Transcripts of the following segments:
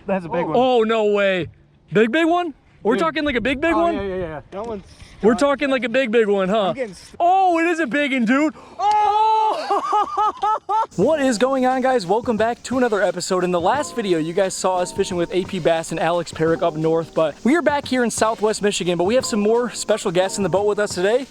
That's a big one. Oh, no way. Big one? We're talking like a big one? Yeah. That one's... We're talking like a big one, huh? Oh, it is a big one, dude. Oh! What is going on, guys? Welcome back to another episode. In the last video, you guys saw us fishing with AP Bass and Alex Perrick up north, but we are back here in Southwest Michigan, but we have some more special guests in the boat with us today.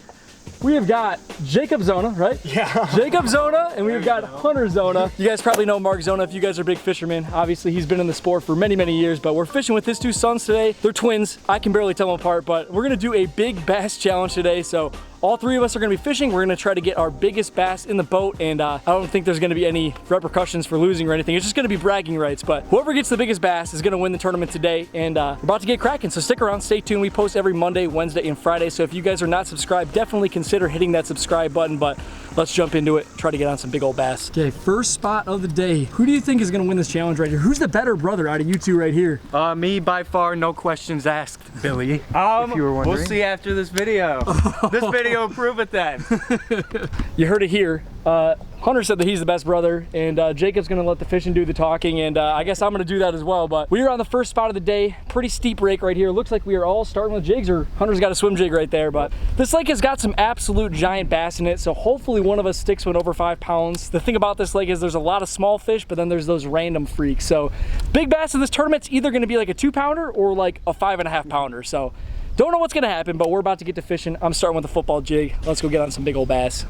We have got Jacob Zona, right? Yeah. Jacob Zona, and we've got Hunter Zona. You guys probably know Mark Zona if you guys are big fishermen. Obviously, he's been in the sport for many, many years, but we're fishing with his two sons today. They're twins. I can barely tell them apart, but we're gonna do a big bass challenge today. So all three of us are gonna be fishing. We're gonna try to get our biggest bass in the boat, and I don't think there's gonna be any repercussions for losing or anything. It's just gonna be bragging rights, but whoever gets the biggest bass is gonna win the tournament today, and we're about to get cracking, so stick around, stay tuned. We post every Monday, Wednesday, and Friday, so if you guys are not subscribed, definitely consider hitting that subscribe button, but let's jump into it, try to get on some big old bass. Okay, first spot of the day. Who do you think is gonna win this challenge right here? Who's the better brother out of you two right here? Me by far, no questions asked, Billy, if you were wondering. We'll see after this video. This video will prove it then. You heard it here. Hunter said that he's the best brother, and Jacob's gonna let the fishing do the talking, and I guess I'm gonna do that as well. But we are on the first spot of the day. Pretty steep rake right here. Looks like we are all starting with jigs, or Hunter's got a swim jig right there. But this lake has got some absolute giant bass in it, so hopefully one of us sticks one over 5 pounds. The thing about this lake is there's a lot of small fish, but then there's those random freaks. So big bass in this tournament's either gonna be like a 2 pounder or like a 5.5 pounder. So don't know what's gonna happen, but we're about to get to fishing. I'm starting with a football jig. Let's go get on some big old bass.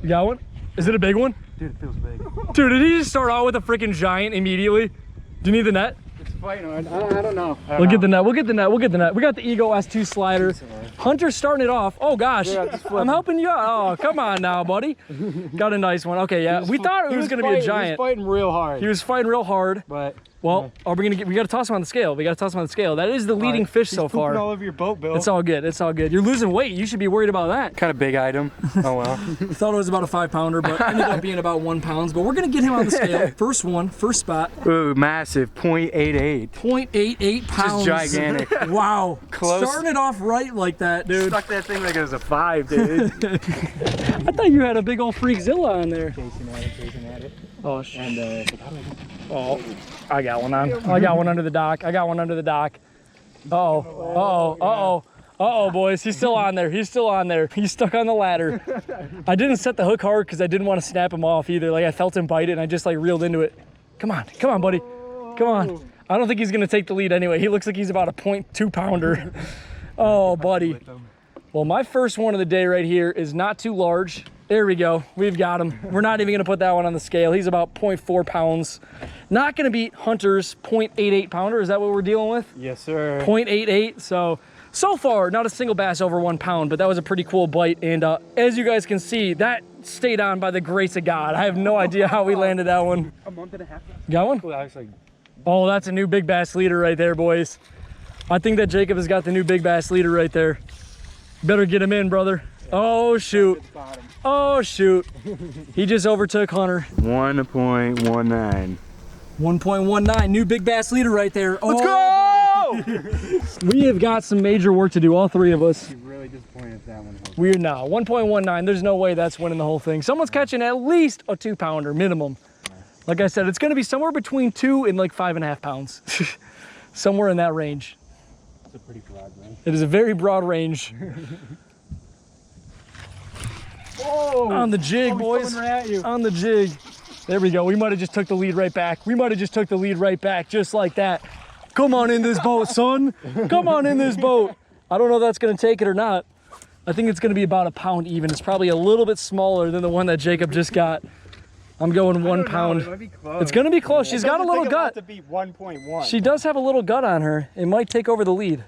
You got one? Is it a big one? Dude, it feels big. Dude, did he just start out with a freaking giant immediately? Do you need the net? It's fighting hard. I don't know. We'll get the net. We'll get the net. We'll get the net. We got the Ego S2 slider. Hunter's starting it off. Oh gosh, I'm helping you out. Oh, come on now, buddy. Got a nice one. Okay, yeah. We thought it was gonna be a giant. He was fighting real hard. He was fighting real hard. But well, are we gonna get? We gotta toss him on the scale. We gotta toss him on the scale. That is the leading fish so far. All over your boat, Bill. It's all good. It's all good. You're losing weight. You should be worried about that. Kind of big item. Oh well. Thought it was about a 5 pounder, but ended up being about 1 pound. But we're gonna get him on the scale. First one, first spot. Ooh, massive. 0.88. 0.88 pounds. Just gigantic. Wow. Close. Starting it off right like that, dude. Stuck that thing like it was a 5, dude. I thought you had a big old Freakzilla on there. Chasing at it. Oh, And oh, I got one on. I got one under the dock. I got one under the dock. Uh-oh. Uh-oh. Uh-oh. Uh-oh, boys. He's still on there. He's still on there. He's stuck on the ladder. I didn't set the hook hard because I didn't want to snap him off either. Like, I felt him bite it, and I just, like, reeled into it. Come on. Come on, buddy. Come on. I don't think he's going to take the lead anyway. He looks like he's about a 0.2 pounder. Oh, buddy. Well, my first one of the day right here is not too large. There we go. We've got him. We're not even going to put that one on the scale. He's about 0.4 pounds. Not going to beat Hunter's 0.88 pounder. Is that what we're dealing with? Yes, sir. 0.88. So far, not a single bass over 1 pound, but that was a pretty cool bite. And as you guys can see, that stayed on by the grace of God. I have no idea how we landed that one. A month and a half. Got one? Oh, that's a new big bass leader right there, boys. I think that Jacob has got the new big bass leader right there. Better get him in, brother. Oh, shoot. Oh, shoot. He just overtook Hunter. 1.19. 1.19, new big bass leader right there. Let's go! We have got some major work to do, all three of us. You're really disappointed at that one. We're now 1.19. There's no way that's winning the whole thing. Someone's catching at least a 2 pounder minimum. Like I said, it's going to be somewhere between 2 and like 5.5 pounds. Somewhere in that range. It's a pretty broad range. It is a very broad range. Whoa. On the jig, boys. On the jig. There we go. We might have just took the lead right back. We might have just took the lead right back, just like that. Come on in this boat, son. Come on in this boat. I don't know if that's going to take it or not. I think it's going to be about a pound even. It's probably a little bit smaller than the one that Jacob just got. I'm going 1 pound. It might be close. It's going to be close. She's got a little gut. To be 1.1. She does have a little gut on her. It might take over the lead.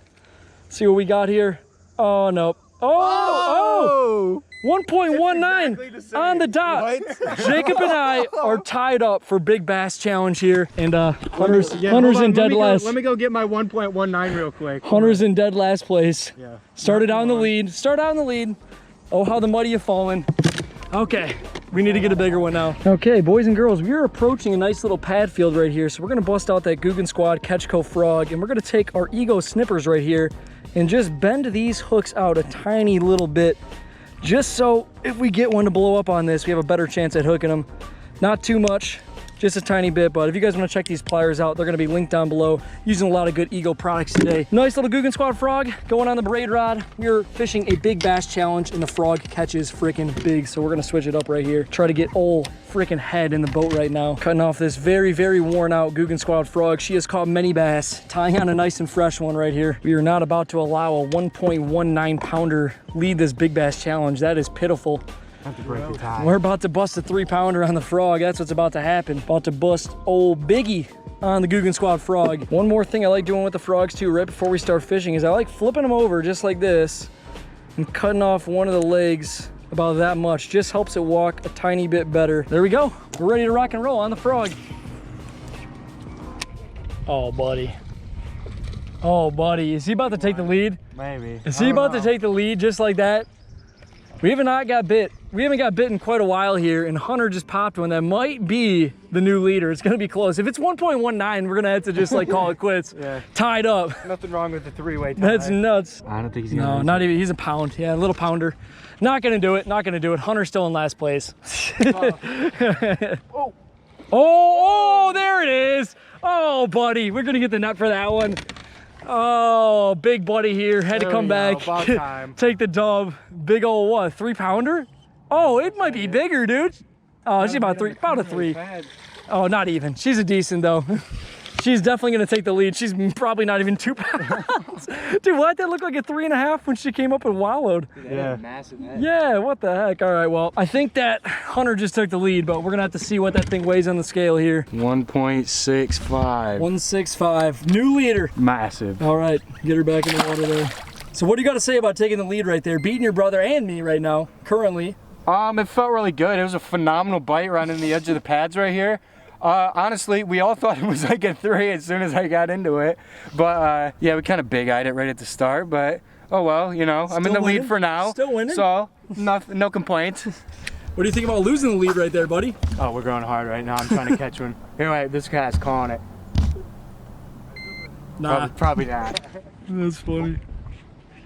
See what we got here. Oh, no. Oh! 1.19 exactly on the dot. What? Jacob and I are tied up for Big Bass Challenge here, and Hunter's in dead last. Let me go get my 1.19 real quick. Hunter's in dead last place. Yeah. Started out in the lead. Start out in the lead. Oh, how the muddy have fallen. Okay, we need to get a bigger one now. Okay, boys and girls, we are approaching a nice little pad field right here. So we're gonna bust out that Guggen Squad Catchco Frog, and we're gonna take our Ego snippers right here and just bend these hooks out a tiny little bit, just so if we get one to blow up on this, we have a better chance at hooking them. Not too much, just a tiny bit, but if you guys want to check these pliers out, they're going to be linked down below. Using a lot of good Eagle products today. Nice little Guggen Squad frog going on the braid rod. We're fishing a big bass challenge and the frog catches freaking big, so we're going to switch it up right here. Try to get old freaking head in the boat right now. Cutting off this very, very worn out Guggen Squad frog. She has caught many bass, tying on a nice and fresh one right here. We are not about to allow a 1.19 pounder lead this big bass challenge. That is pitiful. We're about to bust a 3-pounder on the frog. That's what's about to happen. About to bust old Biggie on the Guggen Squad frog. One more thing I like doing with the frogs too, right before we start fishing, is I like flipping them over just like this and cutting off one of the legs about that much. Just helps it walk a tiny bit better. There we go. We're ready to rock and roll on the frog. Oh, buddy. Oh, buddy. Is he about to take the lead? Maybe. Is he about to take the lead just like that? We haven't got bit. We haven't got bit in quite a while here, and Hunter just popped one that might be the new leader. It's gonna be close. If it's 1.19, we're gonna have to just like call it quits. Yeah. Tied up. Nothing wrong with the 3-way tie. That's nuts. I don't think he's gonna No, not even. He's a pound. Yeah, a little pounder. Not gonna do it. Not gonna do it. Hunter's still in last place. Oh, there it is. Oh, buddy, we're gonna get the nut for that one. Oh, big buddy here. Had to come back. About time. Take the dub. Big old what? 3-pounder? Oh, it might be bigger, dude. Oh, she's about a 3. Oh, not even. She's a decent though. She's definitely gonna take the lead. She's probably not even 2 pounds. Dude, what? That looked like a 3.5 when she came up and wallowed. Yeah. Massive head. Yeah, what the heck? All right, well, I think that Hunter just took the lead, but we're gonna have to see what that thing weighs on the scale here. 1.65. 165, new leader. Massive. All right, get her back in the water there. So what do you got to say about taking the lead right there? Beating your brother and me right now, currently. It felt really good. It was a phenomenal bite right in the edge of the pads right here. Honestly, we all thought it was like a 3 as soon as I got into it. But yeah, we kind of big-eyed it right at the start. But oh well, you know, I'm in the lead for now. Still winning. So no complaints. What do you think about losing the lead right there, buddy? Oh, we're going hard right now. I'm trying to catch one. Here, wait, this guy's calling it. Nah. Probably not. That's funny.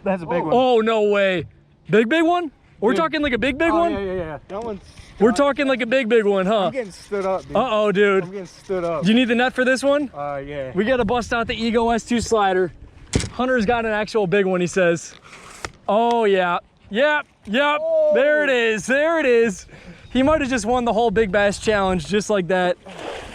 That's a big one. Oh, no way. Big one? We're talking like a big one? Yeah. That one's... We're talking like a big one, huh? I'm getting stood up, dude. Uh-oh, dude. I'm getting stood up. Do you need the net for this one? Yeah. We got to bust out the Ego S2 slider. Hunter's got an actual big one, he says. Oh, yeah. Yep. Oh. There it is. He might have just won the whole Big Bass Challenge just like that.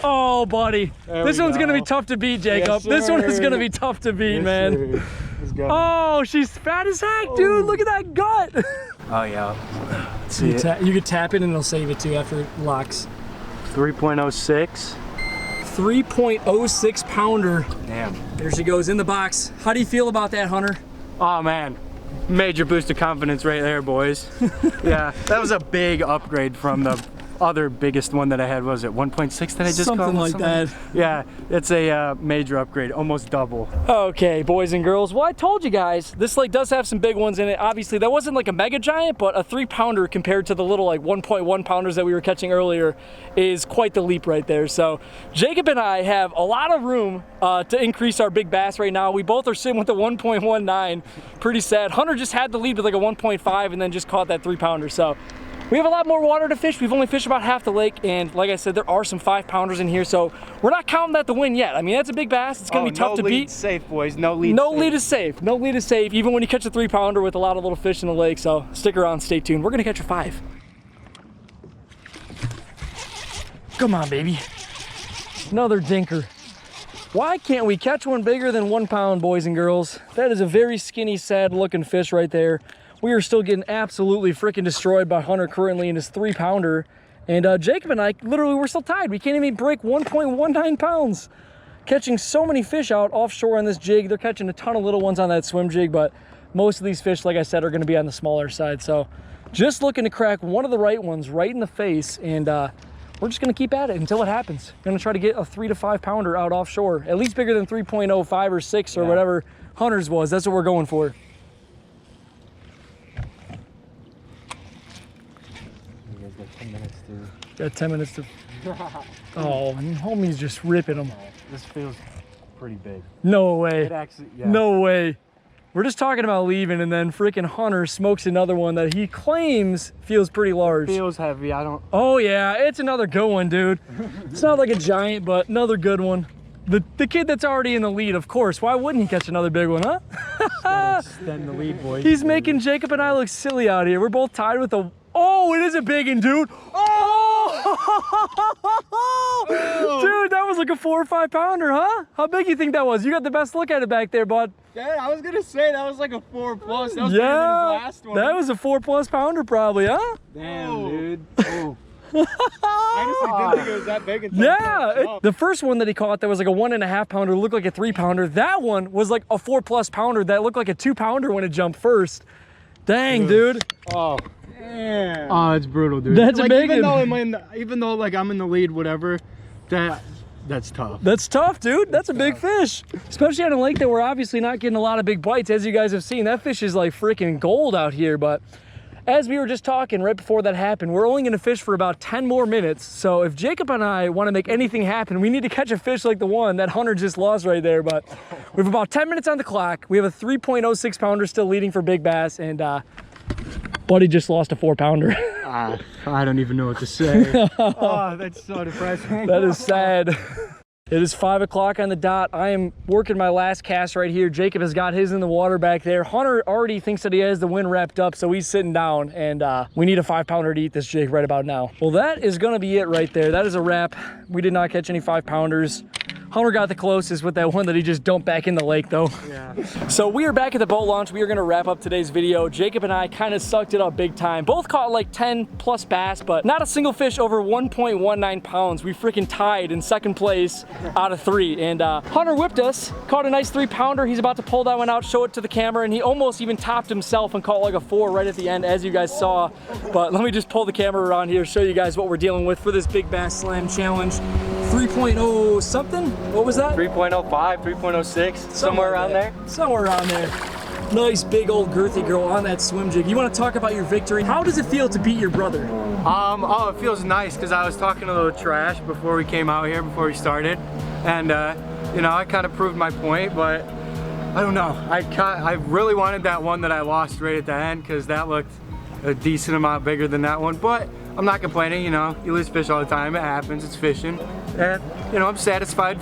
Oh, buddy. This one's going to be tough to beat, Jacob. Yes, this one is going to be tough to beat, man. Sir. Let's go. Oh, she's fat as heck, dude. Look at that gut. Oh, yeah. Let's see it. You could tap it and it'll save it too after it locks. 3.06. 3.06 pounder. Damn. There she goes in the box. How do you feel about that, Hunter? Oh, man. Major boost of confidence right there, boys. Yeah, that was a big upgrade from the other biggest one that I had. Was it 1.6 that I just Something caught? like that. Yeah, it's a major upgrade, almost double. Okay, boys and girls. Well, I told you guys, this lake does have some big ones in it. Obviously, that wasn't like a mega giant, but a 3-pounder compared to the little like 1.1 pounders that we were catching earlier is quite the leap right there. So Jacob and I have a lot of room to increase our big bass right now. We both are sitting with a 1.19. Pretty sad. Hunter just had the lead with like a 1.5 and then just caught that 3-pounder. So we have a lot more water to fish. We've only fished about half the lake, and like I said, there are some 5-pounders in here, so we're not counting that to win yet. I mean, that's a big bass. It's gonna be tough to beat. Safe, boys. No lead. No lead is safe. No lead is safe, even when you catch a 3-pounder with a lot of little fish in the lake. So stick around, stay tuned. We're gonna catch a 5. Come on, baby. Another dinker. Why can't we catch one bigger than 1 pound, boys and girls? That is a very skinny, sad-looking fish right there. We are still getting absolutely freaking destroyed by Hunter currently in his 3-pounder. And Jacob and I, literally, we're still tied. We can't even break 1.19 pounds. Catching so many fish out offshore on this jig. They're catching a ton of little ones on that swim jig, but most of these fish, like I said, are gonna be on the smaller side. So just looking to crack one of the right ones right in the face, and we're just gonna keep at it until it happens. Gonna try to get a 3 to 5 pounder out offshore, at least bigger than 3.05 or 6 or whatever Hunter's was. That's what we're going for. Got 10 minutes to. Oh, homie's just ripping them. This feels pretty big. No way. It actually, yeah. No way. We're just talking about leaving, and then freaking Hunter smokes another one that he claims feels pretty large. Feels heavy. I don't. Oh yeah, it's another good one, dude. It's not like a giant, but another good one. The kid that's already in the lead, of course. Why wouldn't he catch another big one, huh? Extend the lead, boys. He's making Jacob and I look silly out here. We're both tied with a... Oh, it is a big one, dude. Oh! Dude, that was like a 4 or 5 pounder, huh? How big do you think that was? You got the best look at it back there, bud. Yeah, I was gonna say that was like a 4+. That was bigger than his last one. That was a 4+ pounder probably, huh? Damn, dude. Oh. I honestly didn't think it was that big until Yeah, the first one that he caught that was like a 1.5 pounder looked like a 3 pounder. That one was like a 4+ pounder that looked like a 2 pounder when it jumped first. Dang, dude. Oh. Damn. Oh, it's brutal, dude. That's like, a big even one. though even though like I'm in the lead, whatever, that's tough. That's tough, dude. That's a big fish. Especially on a lake that we're obviously not getting a lot of big bites, as you guys have seen. That fish is like freaking gold out here, but as we were just talking right before that happened, we're only gonna fish for about 10 more minutes. So if Jacob and I wanna make anything happen, we need to catch a fish like the one that Hunter just lost right there. But we have about 10 minutes on the clock. We have a 3.06 pounder still leading for big bass, and Buddy just lost a 4 pounder. I don't even know what to say. Oh, that's so depressing. That is sad. It is 5 o'clock on the dot. I am working my last cast right here. Jacob has got his in the water back there. Hunter already thinks that he has the wind wrapped up, so he's sitting down, and we need a 5 pounder to eat this jig right about now. Well, that is gonna be it right there. That is a wrap. We did not catch any 5 pounders. Hunter got the closest with that one that he just dumped back in the lake though. Yeah. So we are back at the boat launch. We are gonna wrap up today's video. Jacob and I kind of sucked it up big time. Both caught like 10+ bass, but not a single fish over 1.19 pounds. We freaking tied in second place out of 3. And Hunter whipped us, caught a nice 3 pounder. He's about to pull that one out, show it to the camera, and he almost even topped himself and caught like a 4 right at the end, as you guys saw. But let me just pull the camera around here, show you guys what we're dealing with for this Big Bass Slam Challenge. 3.0 something? What was that? 3.05, 3.06, somewhere around there. Somewhere around there. Nice big old girthy girl on that swim jig. You want to talk about your victory? How does it feel to beat your brother? Oh, it feels nice because I was talking a little trash before we came out here, before we started, and you know, I kind of proved my point, but I don't know. I really wanted that one that I lost right at the end because that looked a decent amount bigger than that one, but I'm not complaining. You know, you lose fish all the time. It happens. It's fishing, and you know, I'm satisfied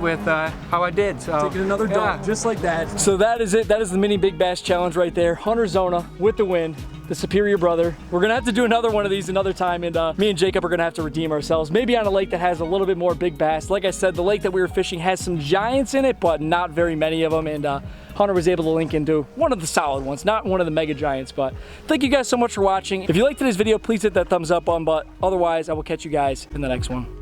with how I did. So taking another dog, just like that. So that is it. That is the mini Big Bass Challenge right there. Hunter Zona with the win. The superior brother. We're gonna have to do another one of these another time, and me and Jacob are gonna have to redeem ourselves. Maybe on a lake that has a little bit more big bass. Like I said, the lake that we were fishing has some giants in it, but not very many of them. And Hunter was able to link into one of the solid ones, not one of the mega giants. But thank you guys so much for watching. If you liked today's video, please hit that thumbs up button. But otherwise, I will catch you guys in the next one.